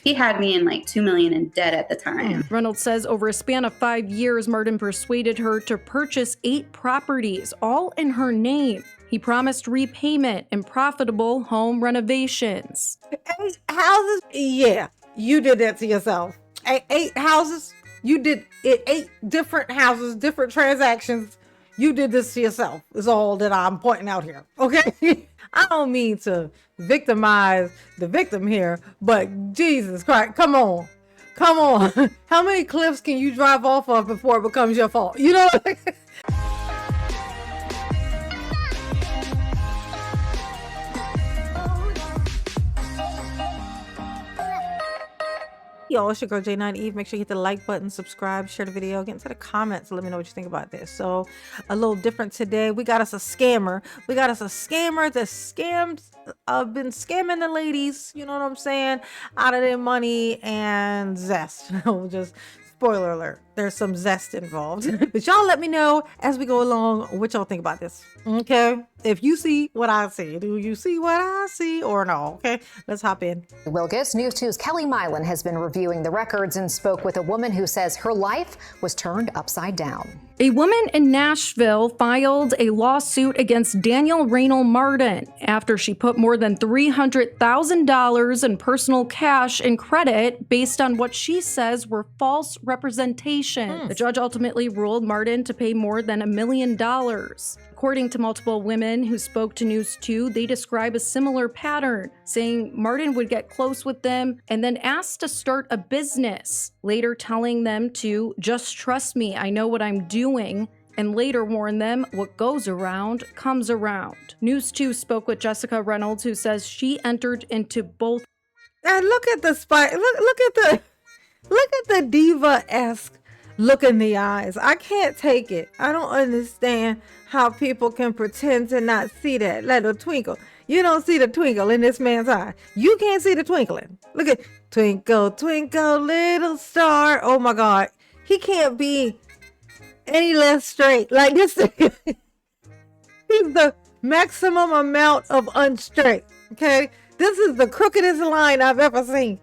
He had me in like $2 million in debt at the time. Reynolds says over a span of 5 years, Martin persuaded her to purchase 8 properties, all in her name. He promised repayment and profitable home renovations. 8 houses? Yeah, you did that to yourself. 8 houses? You did it. 8 different houses, different transactions. You did this to yourself is all that I'm pointing out here, okay? I don't mean to victimize the victim here, but Jesus Christ, come on. Come on. How many cliffs can you drive off of before it becomes your fault? You know what I mean? Yo, it's your girl J9 Eve. Make sure you hit the like button, subscribe, share the video, get into the comments, let me know what you think about this. So a little different today. We got us a scammer. We got us a scammer that been scamming the ladies, you know what I'm saying, out of their money and zest. Just spoiler alert, there's some zest involved. But y'all let me know as we go along what y'all think about this. Okay, if you see what I see, do you see what I see or no? Okay, let's hop in. Wilgus, News 2's Kelly Milan has been reviewing the records and spoke with a woman who says her life was turned upside down. A woman in Nashville filed a lawsuit against Daniel Raynal Martin after she put more than $300,000 in personal cash and credit based on what she says were false representations. The judge ultimately ruled Martin to pay more than $1 million. According to multiple women who spoke to News 2, they describe a similar pattern, saying Martin would get close with them and then ask to start a business, later telling them to just trust me, I know what I'm doing, and later warn them what goes around comes around. News 2 spoke with Jessica Reynolds, who says she entered into both. And look at the spy. Look at the diva-esque look in the eyes. I can't take it. I don't understand how people can pretend to not see that little twinkle. You don't see the twinkle in this man's eye. You can't see the twinkling. Look at twinkle, twinkle, little star. Oh my God. He can't be any less straight. Like this. He's the maximum amount of unstraight. Okay. This is the crookedest line I've ever seen.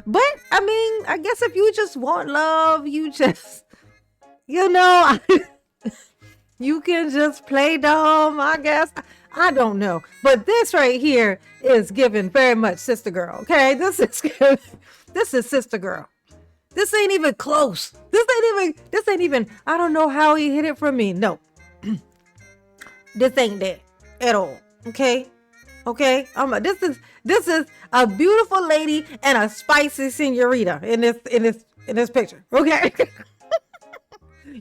But I mean, I guess if you just want love, you just, you know, you can just play dumb, I guess. I don't know. But this right here is giving very much sister girl. Okay, this is sister girl. This ain't even close. This ain't even. I don't know how he hid it from me. No, this ain't that at all. Okay. Okay, this is a beautiful lady and a spicy señorita in this picture. Okay,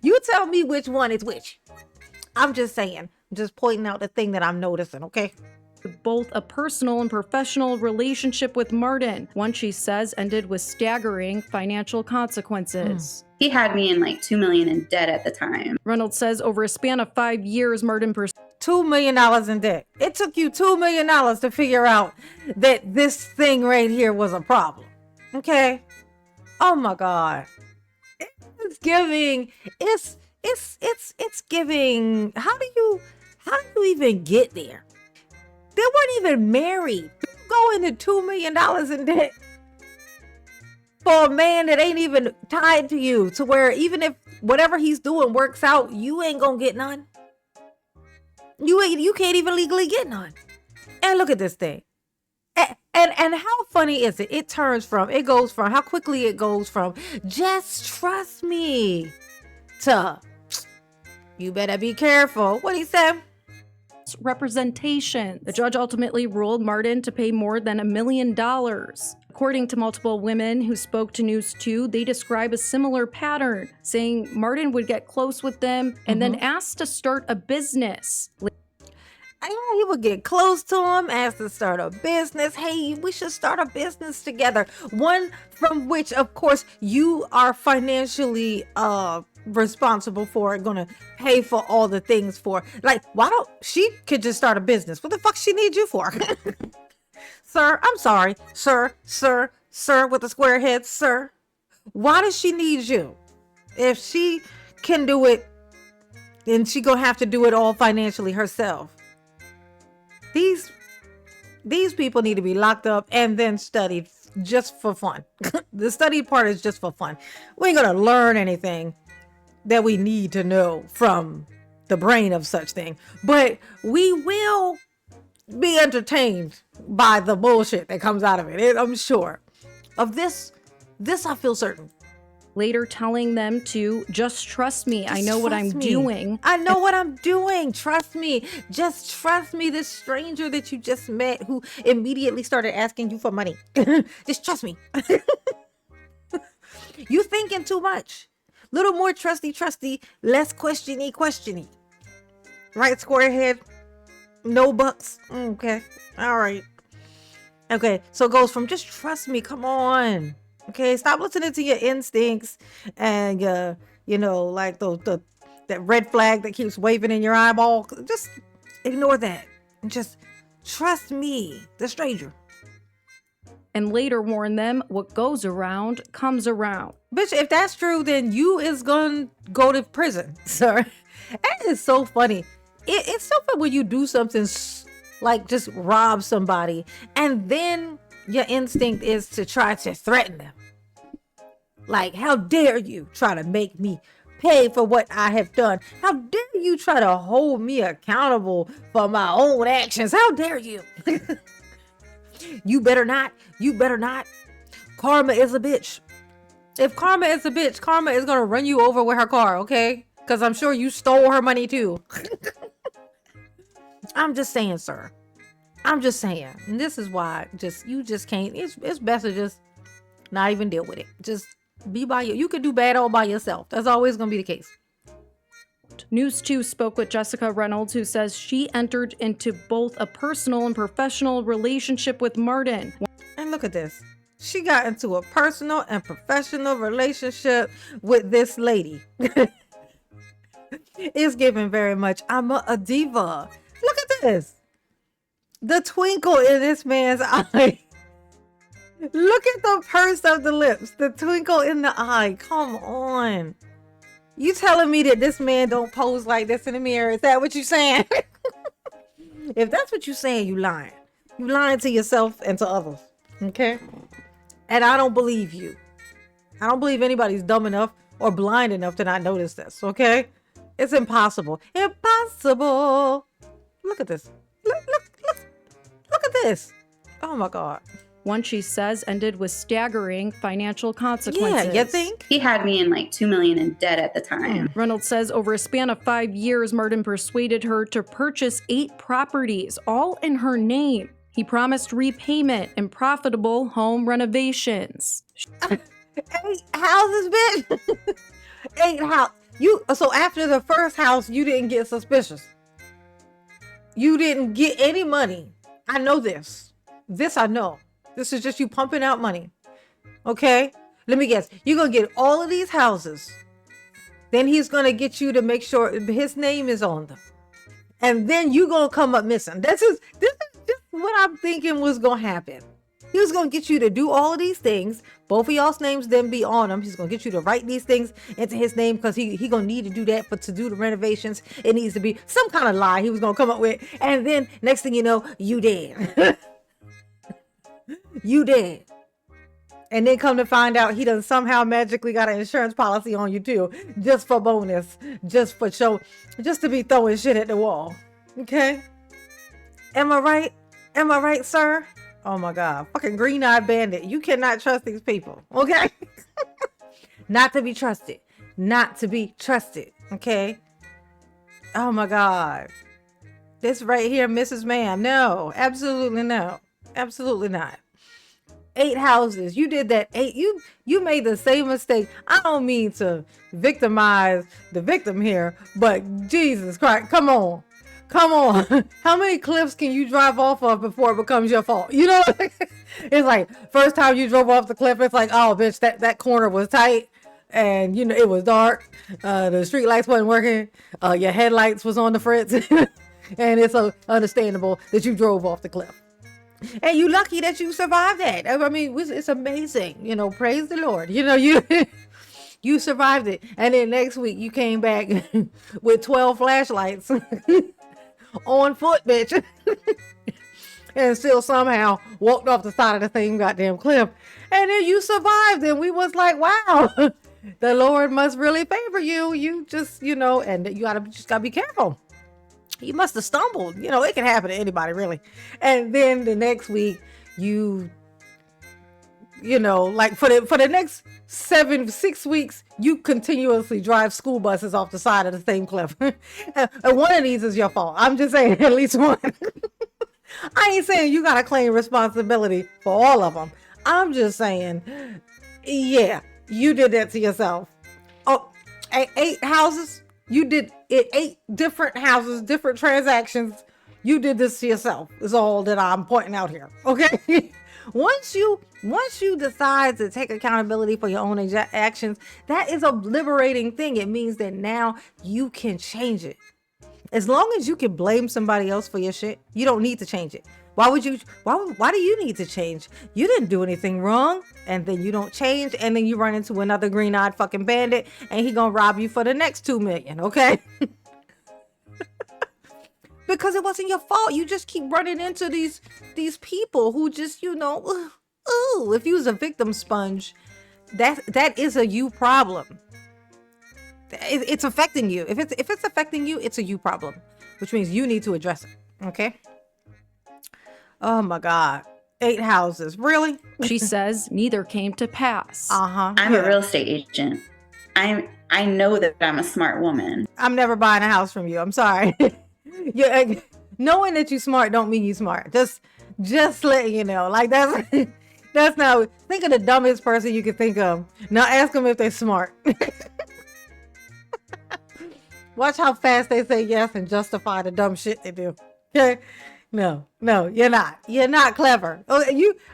you tell me which one is which. I'm just saying. I'm just pointing out the thing that I'm noticing. Okay. Both a personal and professional relationship with Martin. One, she says, ended with staggering financial consequences. He had me in like $2 million in debt at the time. Reynolds says over a span of 5 years, Martin $2 million in debt. It took you $2 million to figure out that this thing right here was a problem. Okay. Oh my God. It's giving. It's giving. How do you even get there? They weren't even married. You go into $2 million in debt for a man that ain't even tied to you, to where even if whatever he's doing works out, you ain't gonna get none. You can't even legally get none. And look at this thing. And how funny is it? It goes from how quickly it goes from just trust me to you better be careful. What he said? Representation. The judge ultimately ruled Martin to pay more than $1 million. According to multiple women who spoke to News 2, they describe a similar pattern, saying Martin would get close with them and then ask to start a business. He would get close to him, ask to start a business. Hey, we should start a business together. One from which, of course, you are financially responsible for, gonna pay for all the things for. Like, why don't she could just start a business? What the fuck she need you for? Sir, I'm sorry. Sir, with the square head, sir. Why does she need you? If she can do it, then she gonna have to do it all financially herself. These people need to be locked up and then studied just for fun. The study part is just for fun. We ain't gonna learn anything that we need to know from the brain of such thing, but we will be entertained by the bullshit that comes out of it. I'm sure of this I feel certain. Later telling them to just trust me. I know what I'm doing. I know what I'm doing. Trust me. Just trust me. This stranger that you just met who immediately started asking you for money. Just trust me. You thinking too much. Little more trusty, less questiony. Right, squarehead? No bucks. Okay. All right. Okay. So it goes from just trust me. Come on. Okay, stop listening to your instincts and like that red flag that keeps waving in your eyeball. Just ignore that. Just trust me, the stranger. And later warn them what goes around comes around. Bitch, if that's true, then you is gonna go to prison, sir. That is so funny. It's so fun when you do something like just rob somebody and then your instinct is to try to threaten them. Like, how dare you try to make me pay for what I have done? How dare you try to hold me accountable for my own actions? How dare you? You better not. You better not. Karma is a bitch. If karma is a bitch, karma is going to run you over with her car, okay? Because I'm sure you stole her money too. I'm just saying, sir. I'm just saying. And this is why you just can't. It's best to just not even deal with it. Just be by you. You could do bad all by yourself. That's always going to be the case. News 2 spoke with Jessica Reynolds, who says she entered into both a personal and professional relationship with Martin. And look at this. She got into a personal and professional relationship with this lady. It's giving very much, I'm a diva. Look at this. The twinkle in this man's eye. Look at the purse of the lips. The twinkle in the eye. Come on. You telling me that this man don't pose like this in the mirror? Is that what you saying? If that's what you saying, you lying. You lying to yourself and to others. Okay? And I don't believe you. I don't believe anybody's dumb enough or blind enough to not notice this. Okay? It's impossible. Impossible. Look at this. Look at this. Oh my God. One, she says, ended with staggering financial consequences. Yeah, you think? He had me in like $2 million in debt at the time. Reynolds says over a span of 5 years, Martin persuaded her to purchase 8 properties, all in her name. He promised repayment and profitable home renovations. 8 houses, bitch. 8 houses. So after the first house, you didn't get suspicious. You didn't get any money. I know this. This I know. This is just you pumping out money. Okay? Let me guess. You're going to get all of these houses. Then he's going to get you to make sure his name is on them. And then you're going to come up missing. This is just what I'm thinking was going to happen. He was going to get you to do all of these things. Both of y'all's names then be on them. He's going to get you to write these things into his name because he going to need to do that to do the renovations. It needs to be some kind of lie he was going to come up with. And then next thing you know, you dead. You dead. And then come to find out he done somehow magically got an insurance policy on you too. Just for bonus. Just for show. Just to be throwing shit at the wall. Okay? Am I right? Am I right, sir? Oh my God. Fucking green-eyed bandit. You cannot trust these people. Okay? Not to be trusted. Not to be trusted. Okay? Oh my God. This right here, Mrs. Ma'am. No. Absolutely no. Absolutely not. 8 houses. You did that 8. You made the same mistake. I don't mean to victimize the victim here, but Jesus Christ, come on. Come on. How many cliffs can you drive off of before it becomes your fault? You know, it's like first time you drove off the cliff, it's like, oh bitch, that corner was tight and you know it was dark. The street lights wasn't working. Your headlights was on the fritz. And it's understandable that you drove off the cliff. And you lucky that you survived that. I mean, it's amazing. You know, praise the Lord. You know, you survived it. And then next week you came back with 12 flashlights on foot, bitch. and still somehow walked off the side of the same goddamn cliff. And then you survived, and we was like, wow, the Lord must really favor you. You just, and you just gotta be careful. You must have stumbled. It can happen to anybody, really. And then the next week, like for the next 6 weeks, you continuously drive school buses off the side of the same cliff. And one of these is your fault. I'm just saying at least one. I ain't saying you gotta claim responsibility for all of them. I'm just saying, yeah, you did that to yourself. Oh, 8 houses. You did it, 8 different houses, different transactions. You did this to yourself is all that I'm pointing out here. Okay. Once you decide to take accountability for your own actions, that is a liberating thing. It means that now you can change it. As long as you can blame somebody else for your shit, you don't need to change it. Why do you need to change? You didn't do anything wrong. And then you don't change, and then you run into another green-eyed fucking bandit, and he gonna rob you for the next $2 million, okay? Because it wasn't your fault. You just keep running into these people who just, if you was a victim sponge, that is a you problem. It's affecting you. If it's affecting you, it's a you problem, which means you need to address it, okay? Oh my God. 8 houses. Really? She says neither came to pass. I'm a real estate agent. I know that I'm a smart woman. I'm never buying a house from you. I'm sorry. Knowing that you smart don't mean you smart. Just letting you know. Like that's not. Think of the dumbest person you could think of. Now ask them if they're smart. Watch how fast they say yes and justify the dumb shit they do. Okay. No, you're not. You're not clever. Oh,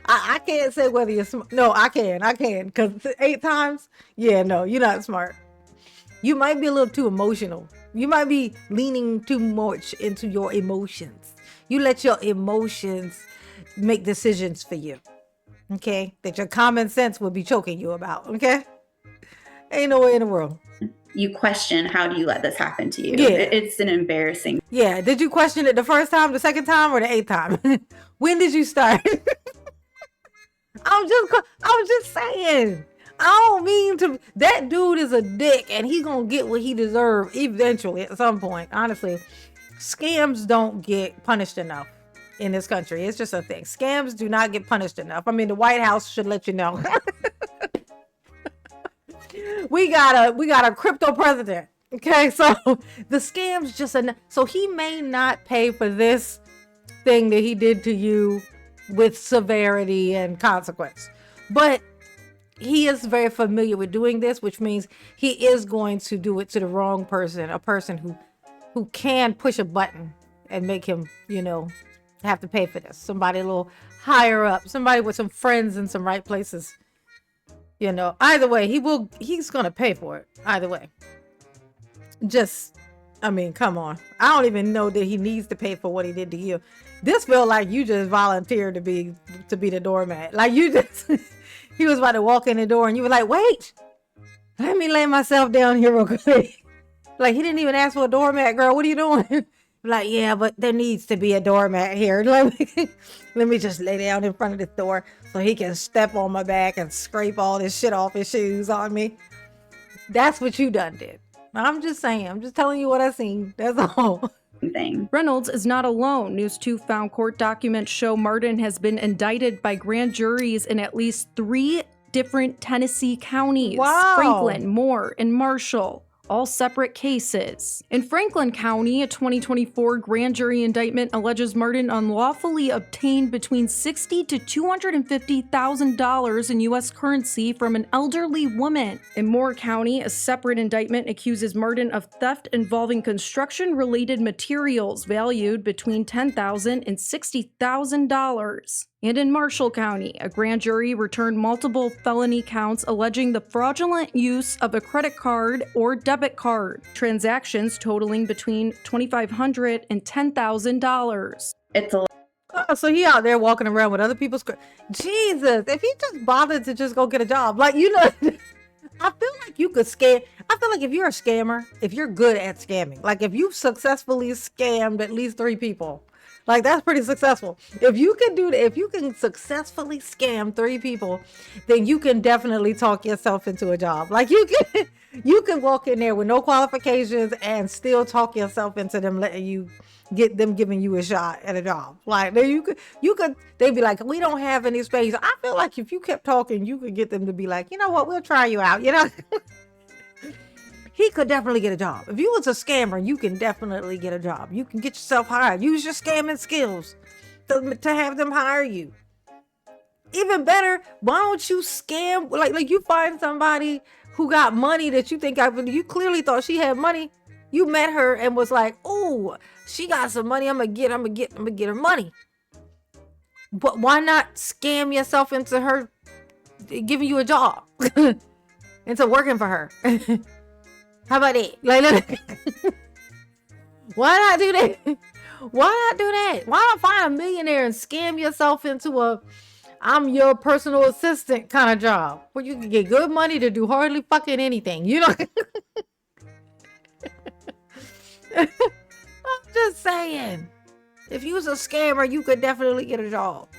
I can't say whether you're smart. No, I can. Because 8 times, yeah, no, you're not smart. You might be a little too emotional. You might be leaning too much into your emotions. You let your emotions make decisions for you. Okay? That your common sense will be choking you about. Okay? Ain't no way in the world. You question, how do you let this happen to you? Yeah. It's an embarrassing. Yeah. Did you question it the first time, the second time, or the 8th time? When did you start? I'm just saying. I don't mean to. That dude is a dick, and he gonna get what he deserves eventually at some point. Honestly, scams don't get punished enough in this country. It's just a thing. Scams do not get punished enough. I mean, the White House should let you know. We got a crypto president. Okay, so the scam's just so he may not pay for this thing that he did to you with severity and consequence, but he is very familiar with doing this, which means he is going to do it to the wrong person, a person who can push a button and make him, have to pay for this. Somebody a little higher up, somebody with some friends in some right places. Either way, he's going to pay for it. Either way. Come on. I don't even know that he needs to pay for what he did to you. This felt like you just volunteered to be the doormat. Like he was about to walk in the door and you were like, wait, let me lay myself down here real quick. Like, he didn't even ask for a doormat, girl. What are you doing? Like, yeah, but there needs to be a doormat here. Let me just lay down in front of the door so he can step on my back and scrape all this shit off his shoes on me. That's what you done did. I'm just saying. I'm just telling you what I seen. That's all. Thing. Reynolds is not alone. News 2 found court documents show Martin has been indicted by grand juries in at least 3 different Tennessee counties. Wow. Franklin, Moore, and Marshall. All separate cases. In Franklin County, a 2024 grand jury indictment alleges Martin unlawfully obtained between $60,000 to $250,000 in U.S. currency from an elderly woman. In Moore County, a separate indictment accuses Martin of theft involving construction-related materials valued between $10,000 and $60,000. And in Marshall County, a grand jury returned multiple felony counts alleging the fraudulent use of a credit card or debit card, transactions totaling between $2,500 and $10,000. It's a Oh, so he out there walking around with other people's Jesus, if he just bothered to just go get a job, I feel like you could scam. I feel like if you're a scammer, if you're good at scamming, like if you've successfully scammed at least 3 people, Like, that's pretty successful. If you can do that, if you can successfully scam 3 people, then you can definitely talk yourself into a job. Like, you can walk in there with no qualifications and still talk yourself into them letting you get them giving you a shot at a job. Like, then you could they'd be like, we don't have any space. I feel like if you kept talking, you could get them to be like, you know what, we'll try you out, He could definitely get a job. If you was a scammer, you can definitely get a job. You can get yourself hired. Use your scamming skills to have them hire you. Even better, why don't you scam, like you find somebody who got money that you think you clearly thought she had money. You met her and was like, oh, she got some money. I'm gonna get her money. But why not scam yourself into her giving you a job, into working for her? How about it? Like, why not do that? Why not do that? Why not find a millionaire and scam yourself into I'm your personal assistant kind of job where you can get good money to do hardly fucking anything, I'm just saying, if you was a scammer, you could definitely get a job.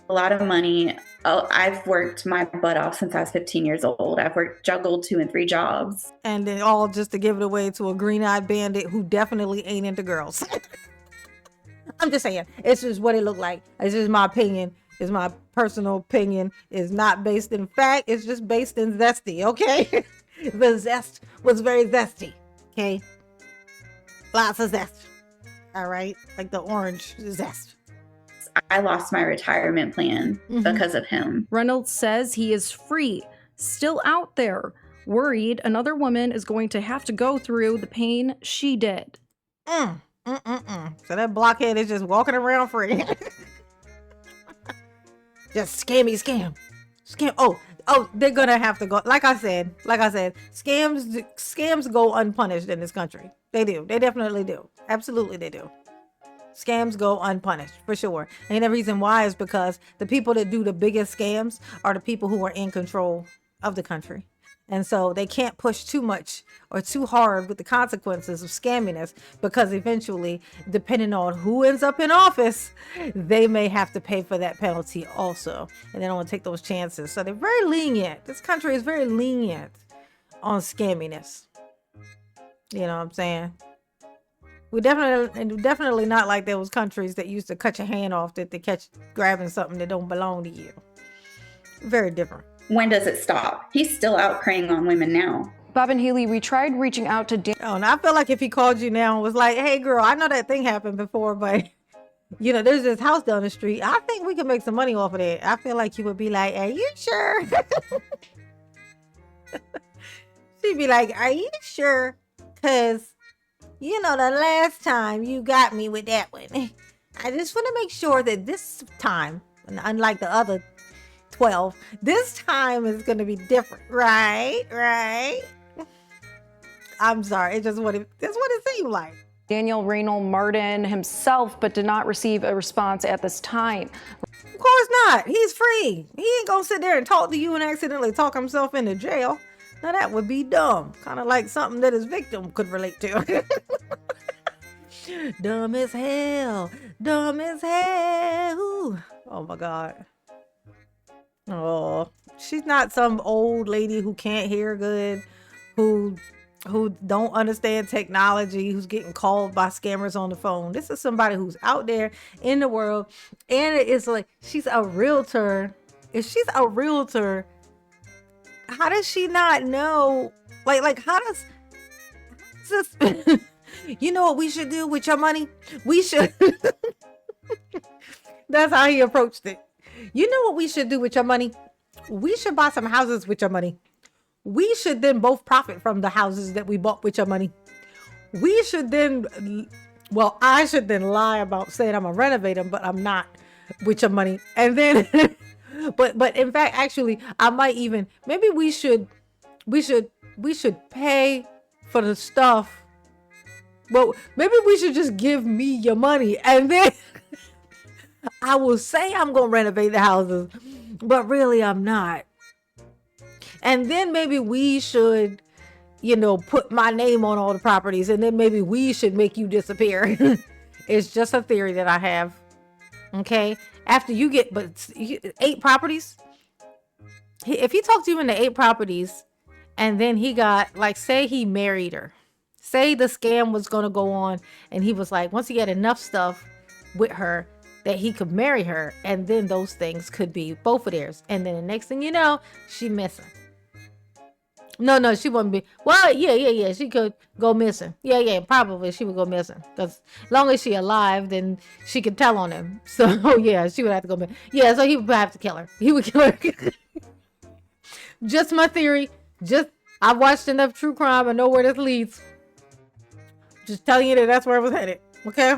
A lot of money. Oh, I've worked my butt off since I was 15 years old. I've juggled 2 and 3 jobs. And then all just to give it away to a green-eyed bandit who definitely ain't into girls. I'm just saying, it's just what it looked like. It's just my opinion. It's my personal opinion. It's not based in fact. It's just based in zesty, okay? The zest was very zesty, okay? Lots of zest, all right? Like the orange zest. I lost my retirement plan because of him. Reynolds says he is free, still out there, worried another woman is going to have to go through the pain she did. So that blockhead is just walking around free. Just scam. Oh, they're gonna have to go. Like I said, scams go unpunished in this country. They do. They definitely do. Absolutely, they do. Scams go unpunished for sure. And the reason why is because the people that do the biggest scams are the people who are in control of the country. And so they can't push too much or too hard with the consequences of scamminess, because eventually, depending on who ends up in office, they may have to pay for that penalty also. And they don't want to take those chances. So they're very lenient. This country is very lenient on scamminess. You know what I'm saying? We definitely not like those countries that used to cut your hand off that they catch grabbing something that don't belong to you. Very different. When does it stop? He's still out preying on women now. Bob and Haley, we tried reaching out to Oh, and I feel like if he called you now and was like, hey girl, I know that thing happened before, but there's this house down the street. I think we can make some money off of that. I feel like you would be like, are you sure? She'd be like, are you sure? Because the last time you got me with that one, I just want to make sure that this time, unlike the other 12, this time is going to be different. Right? I'm sorry. That's what it seemed like. Daniel Raynal Martin himself, but did not receive a response at this time. Of course not. He's free. He ain't going to sit there and talk to you and accidentally talk himself into jail. Now that would be dumb. Kind of like something that his victim could relate to. Dumb as hell. Ooh. Oh my God. Oh, she's not some old lady who can't hear good, who don't understand technology, who's getting called by scammers on the phone. This is somebody who's out there in the world, and it's like she's a realtor. If she's a realtor, how does she not know? Like how does this? You know what we should do with your money? We should. That's how he approached it. You know what we should do with your money? We should buy some houses with your money. We should then both profit from the houses that we bought with your money. We should then, I should then lie about saying I'm gonna renovate them, but I'm not with your money. And then, but in fact, actually, I might even, maybe we should pay for the stuff. Well, maybe we should just give me your money, and then I will say I'm going to renovate the houses, but really I'm not. And then maybe we should, put my name on all the properties, and then maybe we should make you disappear. It's just a theory that I have. Okay. After you get, 8 properties. If he talked to you into 8 properties and then he got, like, say he married her. Say the scam was going to go on and he was like, once he had enough stuff with her that he could marry her, and then those things could be both of theirs. And then the next thing you know, she missing. No, she wouldn't be. Well, yeah. She could go missing. Yeah, probably she would go missing. Because as long as she alive, then she could tell on him. So, yeah, she would have to go missing. Yeah, so he would have to kill her. He would kill her. Just my theory. I've watched enough true crime. I know where this leads. Just telling you that that's where it was headed. Okay?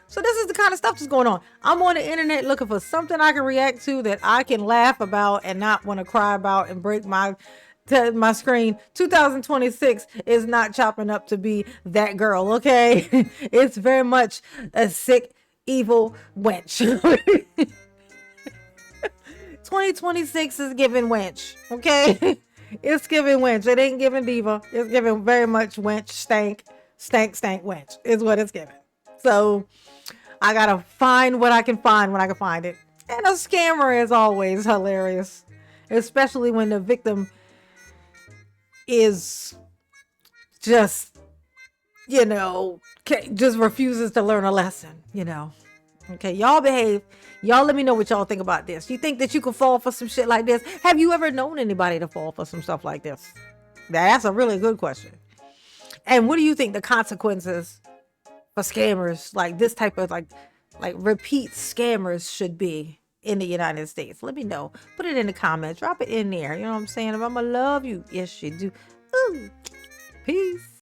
So this is the kind of stuff that's going on. I'm on the internet looking for something I can react to that I can laugh about and not want to cry about and break my screen. 2026 is not chopping up to be that girl, okay? It's very much a sick, evil wench. 2026 is giving wench, okay? It's giving wench. It ain't giving diva. It's giving very much wench, stank wench is what it's giving. So I gotta find what I can find when I can find it. And a scammer is always hilarious, especially when the victim is just, just refuses to learn a lesson, Okay, y'all behave. Y'all let me know what y'all think about this. You think that you could fall for some shit like this? Have you ever known anybody to fall for some stuff like this? That's a really good question. And what do you think the consequences for scammers like this type of like repeat scammers should be in the United States? Let me know. Put it in the comments. Drop it in there. You know what I'm saying? If I'm gonna love you. Yes, you do. Ooh. Peace.